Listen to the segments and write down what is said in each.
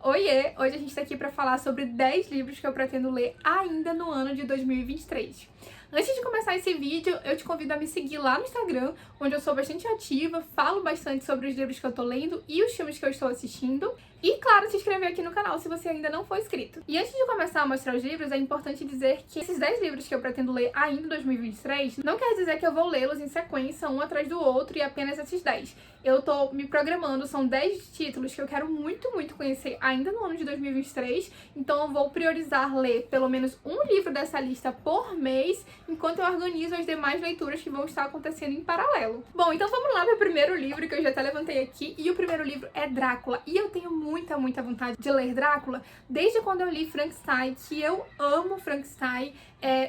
Oiê! Hoje a gente tá aqui pra falar sobre 10 livros que eu pretendo ler ainda no ano de 2023. Antes de começar esse vídeo, eu te convido a me seguir lá no Instagram, onde eu sou bastante ativa, falo bastante sobre os livros que eu tô lendo e os filmes que eu estou assistindo. E, claro, se inscrever aqui no canal se você ainda não for inscrito. E antes de começar a mostrar os livros, é importante dizer que esses 10 livros que eu pretendo ler ainda em 2023 não quer dizer que eu vou lê-los em sequência, um atrás do outro, e apenas esses 10. Eu tô me programando, são 10 títulos que eu quero muito conhecer ainda no ano de 2023, então eu vou priorizar ler pelo menos um livro dessa lista por mês, enquanto eu organizo as demais leituras que vão estar acontecendo em paralelo. Bom, então vamos lá para o primeiro livro que eu já até levantei aqui, e o primeiro livro é Drácula, e eu tenho muita vontade de ler Drácula desde quando eu li Frankenstein, que eu amo Frankenstein.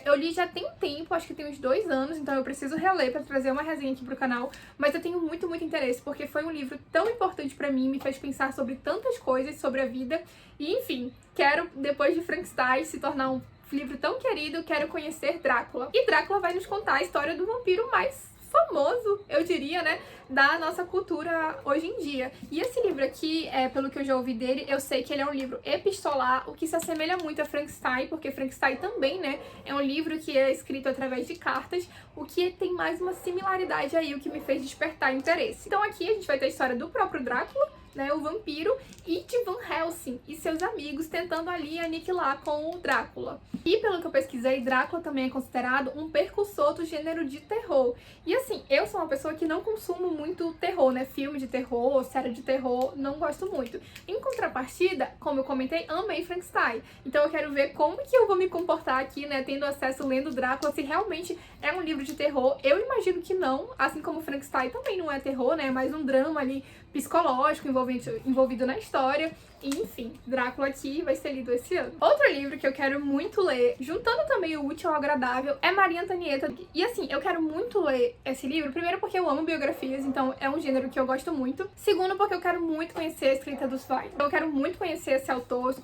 Eu li já tem um tempo, acho que tem uns 2 anos, então eu preciso reler pra trazer uma resenha aqui pro canal, mas eu tenho muito interesse, porque foi um livro tão importante pra mim, me fez pensar sobre tantas coisas, sobre a vida, e enfim, quero, depois de Frankenstein, se tornar um livro tão querido, quero conhecer Drácula. E Drácula vai nos contar a história do vampiro mais famoso, eu diria, né, da nossa cultura hoje em dia. E esse livro aqui, pelo que eu já ouvi dele, eu sei que ele é um livro epistolar, o que se assemelha muito a Frankenstein, porque Frankenstein também, né, é um livro que é escrito através de cartas, o que tem mais uma similaridade aí, o que me fez despertar interesse. Então aqui a gente vai ter a história do próprio Drácula, né, o vampiro, e de Van Helsing e seus amigos tentando ali aniquilar com o Drácula. E pelo que eu pesquisei, Drácula também é considerado um precursor do gênero de terror. E assim, eu sou uma pessoa que não consumo muito terror, né, filme de terror, série de terror, não gosto muito. Em contrapartida, como eu comentei, amei Frankenstein. Então eu quero ver como que eu vou me comportar aqui, né, tendo acesso lendo Drácula, se realmente é um livro de terror. Eu imagino que não, assim como Frankenstein também não é terror, né, é mais um drama ali psicológico envolvido na história. E, enfim, Drácula aqui vai ser lido esse ano. Outro livro que eu quero muito ler, juntando também o útil ao agradável, é Maria Antonieta. E assim, eu quero muito ler esse livro, primeiro porque eu amo biografias, então é um gênero que eu gosto muito. Segundo, porque eu quero muito conhecer a escrita do Zweig. Eu quero muito conhecer esse autor,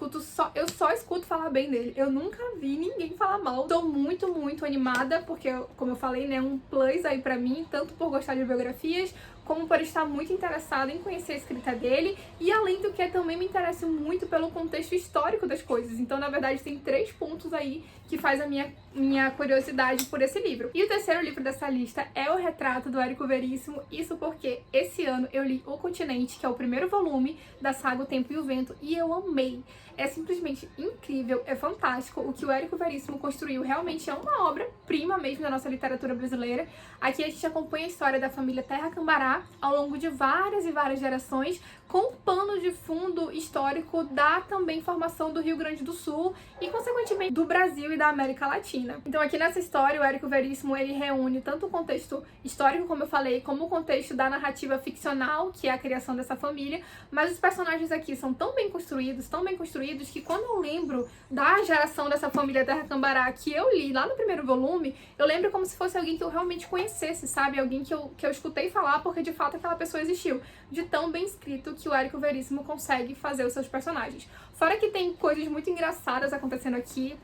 eu só escuto falar bem dele. Eu nunca vi ninguém falar mal. Tô muito animada, porque, como eu falei, né, um plus aí pra mim, tanto por gostar de biografias, como por estar muito interessada em conhecer a escrita dele, e além do que também me interesso muito pelo contexto histórico das coisas. Então, na verdade, tem 3 pontos aí que faz a minha curiosidade por esse livro. E o terceiro livro dessa lista é O Retrato do Érico Veríssimo, isso porque esse ano eu li O Continente, que é o primeiro volume da saga O Tempo e o Vento, e eu amei. É simplesmente incrível, é fantástico. O que o Érico Veríssimo construiu realmente é uma obra-prima mesmo da nossa literatura brasileira. Aqui a gente acompanha a história da família Terra Cambará ao longo de várias gerações, com um pano de fundo histórico da também formação do Rio Grande do Sul e, consequentemente, do Brasil e da América Latina. Então aqui nessa história, o Érico Veríssimo, ele reúne tanto o contexto histórico, como eu falei, como o contexto da narrativa ficcional, que é a criação dessa família, mas os personagens aqui são tão bem construídos, que quando eu lembro da geração dessa família Terra Cambará que eu li lá no primeiro volume, eu lembro como se fosse alguém que eu realmente conhecesse, sabe? Alguém que eu escutei falar porque de fato aquela pessoa existiu. De tão bem escrito que o Érico Veríssimo consegue fazer os seus personagens. Fora que tem coisas muito engraçadas acontecendo aqui.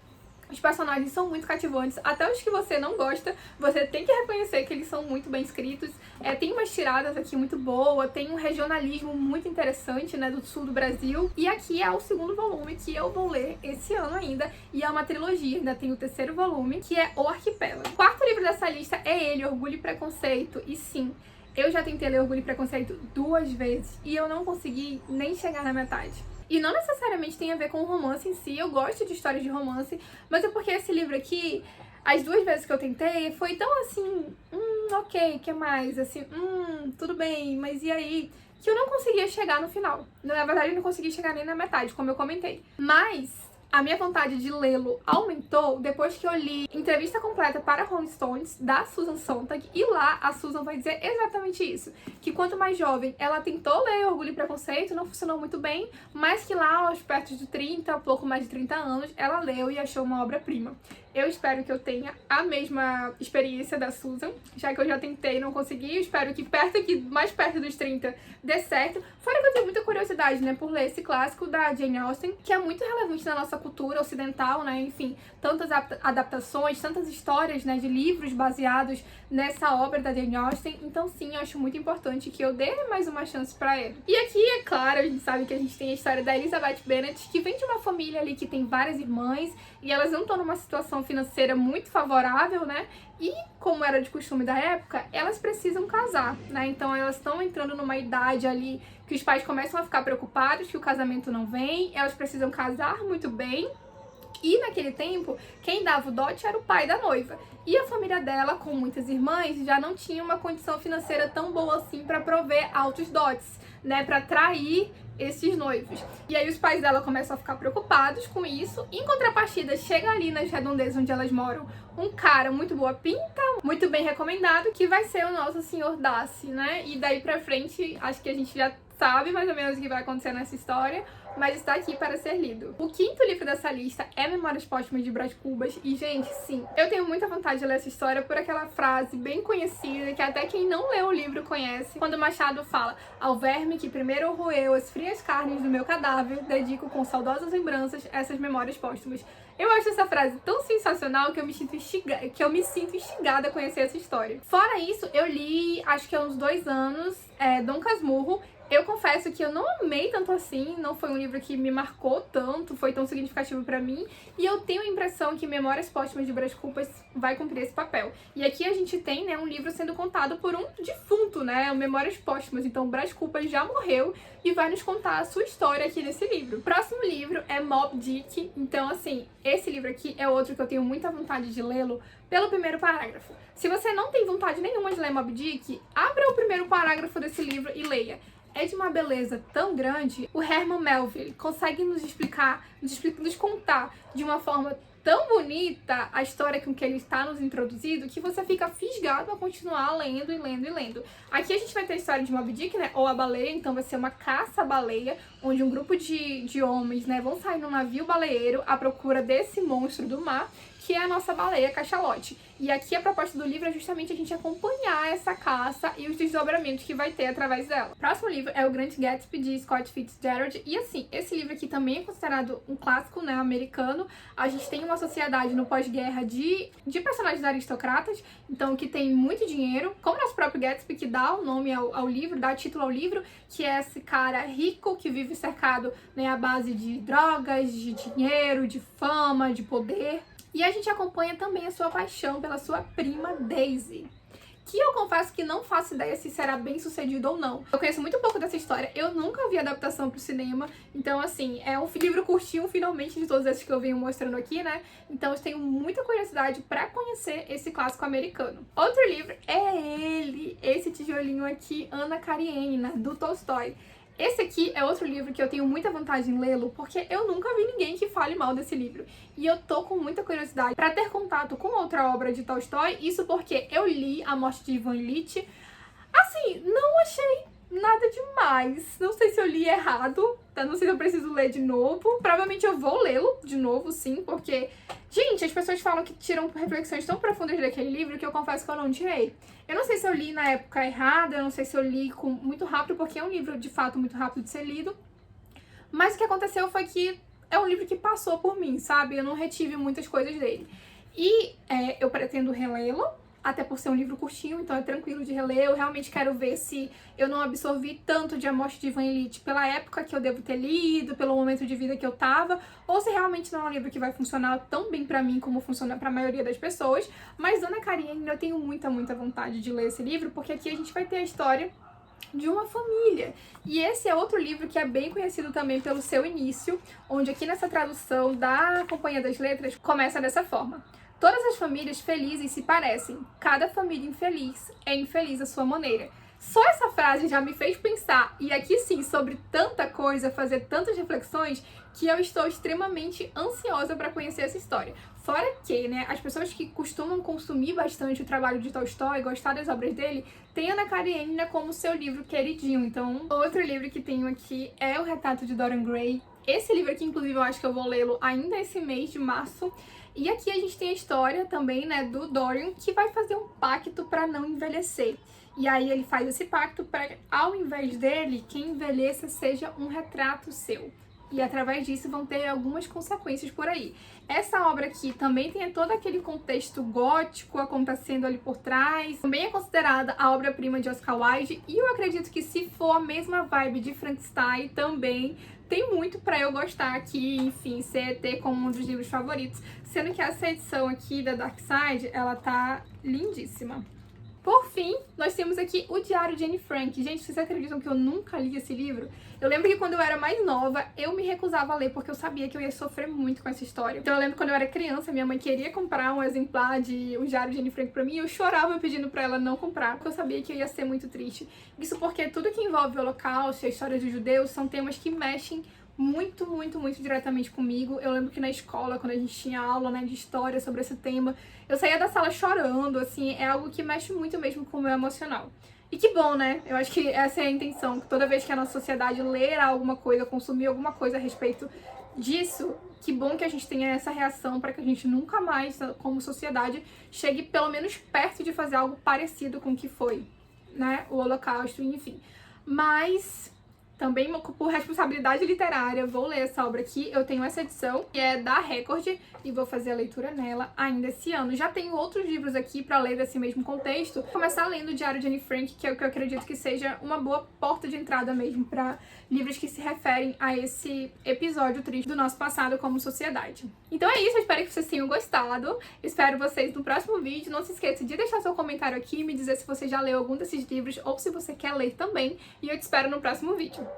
Os personagens são muito cativantes, até os que você não gosta, você tem que reconhecer que eles são muito bem escritos. Tem umas tiradas aqui muito boas, tem um regionalismo muito interessante, né, do sul do Brasil. E aqui é o segundo volume que eu vou ler esse ano ainda, e é uma trilogia, ainda tem o terceiro volume, que é O Arquipélago. O quarto livro dessa lista é ele, Orgulho e Preconceito, e sim, eu já tentei ler Orgulho e Preconceito 2 vezes, e eu não consegui nem chegar na metade. E não necessariamente tem a ver com o romance em si, eu gosto de histórias de romance, mas é porque esse livro aqui, as 2 vezes que eu tentei, foi tão assim, ok, que mais? Assim, tudo bem, mas e aí? Que eu não conseguia chegar no final. Na verdade, eu não consegui chegar nem na metade, como eu comentei. Mas a minha vontade de lê-lo aumentou depois que eu li Entrevista Completa para Rolling Stones, da Susan Sontag, e lá a Susan vai dizer exatamente isso, que quanto mais jovem ela tentou ler Orgulho e Preconceito, não funcionou muito bem, mas que lá aos perto de 30, pouco mais de 30 anos, ela leu e achou uma obra-prima. Eu espero que eu tenha a mesma experiência da Susan, já que eu já tentei e não consegui. Eu espero que mais perto dos 30 dê certo. Fora que eu tenho muita curiosidade, né, por ler esse clássico da Jane Austen, que é muito relevante na nossa cultura ocidental, né, enfim, tantas adaptações, tantas histórias, né, de livros baseados nessa obra da Jane Austen. Então sim, eu acho muito importante que eu dê mais uma chance pra ele. E aqui, é claro, a gente sabe que a gente tem a história da Elizabeth Bennet, que vem de uma família ali que tem várias irmãs, e elas não estão numa situação financeira muito favorável, né? E, como era de costume da época, elas precisam casar, né? Então elas estão entrando numa idade ali que os pais começam a ficar preocupados que o casamento não vem, elas precisam casar muito bem. E naquele tempo, quem dava o dote era o pai da noiva. E a família dela, com muitas irmãs, já não tinha uma condição financeira tão boa assim para prover altos dotes, né? Para atrair esses noivos. E aí os pais dela começam a ficar preocupados com isso. Em contrapartida, chega ali nas redondezas onde elas moram um cara muito boa pinta, muito bem recomendado, que vai ser o nosso senhor Darcy, né? E daí pra frente, acho que a gente já sabe mais ou menos o que vai acontecer nessa história, mas está aqui para ser lido. O quinto livro dessa lista é Memórias Póstumas de Brás Cubas, e, gente, sim, eu tenho muita vontade de ler essa história por aquela frase bem conhecida, que até quem não leu o livro conhece, quando Machado fala: ao verme que primeiro roeu as frias carnes do meu cadáver, dedico com saudosas lembranças essas memórias póstumas. Eu acho essa frase tão sensacional que eu me sinto instigada a conhecer essa história. Fora isso, eu li, acho que há uns 2 anos, Dom Casmurro. Eu confesso que eu não amei tanto assim, não foi um livro que me marcou tanto, foi tão significativo pra mim, e eu tenho a impressão que Memórias Póstumas de Brás Cubas vai cumprir esse papel. E aqui a gente tem, né, um livro sendo contado por um defunto, né, Memórias Póstumas, então Brás Cubas já morreu e vai nos contar a sua história aqui nesse livro. O próximo livro é Moby Dick, então assim, esse livro aqui é outro que eu tenho muita vontade de lê-lo pelo primeiro parágrafo. Se você não tem vontade nenhuma de ler Moby Dick, abra o primeiro parágrafo desse livro e leia. É de uma beleza tão grande. O Herman Melville consegue nos contar de uma forma tão bonita a história com que ele está nos introduzindo, que você fica fisgado a continuar lendo e lendo e lendo. Aqui a gente vai ter a história de Moby Dick, né, ou a baleia, então vai ser uma caça-baleia, onde um grupo de homens, né, vão sair num navio baleeiro à procura desse monstro do mar, que é a nossa baleia cachalote. E aqui a proposta do livro é justamente a gente acompanhar essa caça e os desdobramentos que vai ter através dela. O próximo livro é O Grande Gatsby, de Scott Fitzgerald. E assim, esse livro aqui também é considerado um clássico, né, americano. A gente tem uma sociedade no pós-guerra de personagens aristocratas, então que tem muito dinheiro, como o nosso próprio Gatsby, que dá o nome ao livro, dá título ao livro, que é esse cara rico que vive cercado, né, à base de drogas, de dinheiro, de fama, de poder. E a gente acompanha também a sua paixão pela sua prima Daisy, que eu confesso que não faço ideia se será bem sucedido ou não. Eu conheço muito pouco dessa história, eu nunca vi adaptação pro cinema, então assim, é um livro curtinho finalmente de todos esses que eu venho mostrando aqui, né? Então eu tenho muita curiosidade pra conhecer esse clássico americano. Outro livro é ele, esse tijolinho aqui, Ana Karenina, do Tolstói. Esse aqui é outro livro que eu tenho muita vontade em lê-lo, porque eu nunca vi ninguém que fale mal desse livro. E eu tô com muita curiosidade para ter contato com outra obra de Tolstói, isso porque eu li A Morte de Ivan Ilitch. Assim, não achei nada demais. Não sei se eu li errado, tá? Não sei se eu preciso ler de novo. Provavelmente eu vou lê-lo de novo, sim, porque... Gente, as pessoas falam que tiram reflexões tão profundas daquele livro que eu confesso que eu não tirei. Eu não sei se eu li na época errada, eu não sei se eu li muito rápido, porque é um livro, de fato, muito rápido de ser lido. Mas o que aconteceu foi que é um livro que passou por mim, sabe? Eu não retive muitas coisas dele. E eu pretendo relê-lo, até por ser um livro curtinho, então é tranquilo de reler. Eu realmente quero ver se eu não absorvi tanto de A Morte de Ivan Ilitch pela época que eu devo ter lido, pelo momento de vida que eu tava, ou se realmente não é um livro que vai funcionar tão bem pra mim como funciona pra maioria das pessoas. Mas Ana Karenina, eu tenho muita vontade de ler esse livro, porque aqui a gente vai ter a história de uma família. E esse é outro livro que é bem conhecido também pelo seu início, onde aqui nessa tradução da Companhia das Letras começa dessa forma: todas as famílias felizes se parecem, cada família infeliz é infeliz à sua maneira. Só essa frase já me fez pensar, e aqui sim, sobre tanta coisa, fazer tantas reflexões, que eu estou extremamente ansiosa para conhecer essa história. Fora que, né, as pessoas que costumam consumir bastante o trabalho de Tolstói, gostar das obras dele, tem Ana Karenina como seu livro queridinho. Então, outro livro que tenho aqui é O Retrato de Dorian Gray. Esse livro aqui, inclusive, eu acho que eu vou lê-lo ainda esse mês de março. E aqui a gente tem a história também, né, do Dorian, que vai fazer um pacto para não envelhecer. E aí ele faz esse pacto para, ao invés dele, quem envelheça seja um retrato seu. E através disso vão ter algumas consequências por aí. Essa obra aqui também tem todo aquele contexto gótico acontecendo ali por trás. Também é considerada a obra-prima de Oscar Wilde. E eu acredito que se for a mesma vibe de Frankenstein, também tem muito pra eu gostar aqui, enfim, ter como um dos livros favoritos. Sendo que essa edição aqui da Dark Side, ela tá lindíssima. Por fim, nós temos aqui o Diário de Anne Frank. Gente, vocês acreditam que eu nunca li esse livro? Eu lembro que quando eu era mais nova, eu me recusava a ler porque eu sabia que eu ia sofrer muito com essa história. Então eu lembro que quando eu era criança, minha mãe queria comprar um exemplar de O Diário de Anne Frank pra mim e eu chorava pedindo pra ela não comprar, porque eu sabia que eu ia ser muito triste. Isso porque tudo que envolve o Holocausto e a história dos judeus são temas que mexem muito diretamente comigo. Eu lembro que na escola, quando a gente tinha aula, né, de história sobre esse tema, eu saía da sala chorando, assim, é algo que mexe muito mesmo com o meu emocional. E que bom, né? Eu acho que essa é a intenção, que toda vez que a nossa sociedade ler alguma coisa, consumir alguma coisa a respeito disso, que bom que a gente tenha essa reação para que a gente nunca mais, como sociedade, chegue pelo menos perto de fazer algo parecido com o que foi, né, o Holocausto, enfim. Mas também por responsabilidade literária, vou ler essa obra aqui. Eu tenho essa edição, que é da Record, e vou fazer a leitura nela ainda esse ano. Já tenho outros livros aqui pra ler desse mesmo contexto. Vou começar lendo o Diário de Anne Frank, que é o que eu acredito que seja uma boa porta de entrada mesmo pra livros que se referem a esse episódio triste do nosso passado como sociedade. Então é isso, eu espero que vocês tenham gostado. Espero vocês no próximo vídeo. Não se esqueça de deixar seu comentário aqui e me dizer se você já leu algum desses livros ou se você quer ler também. E eu te espero no próximo vídeo.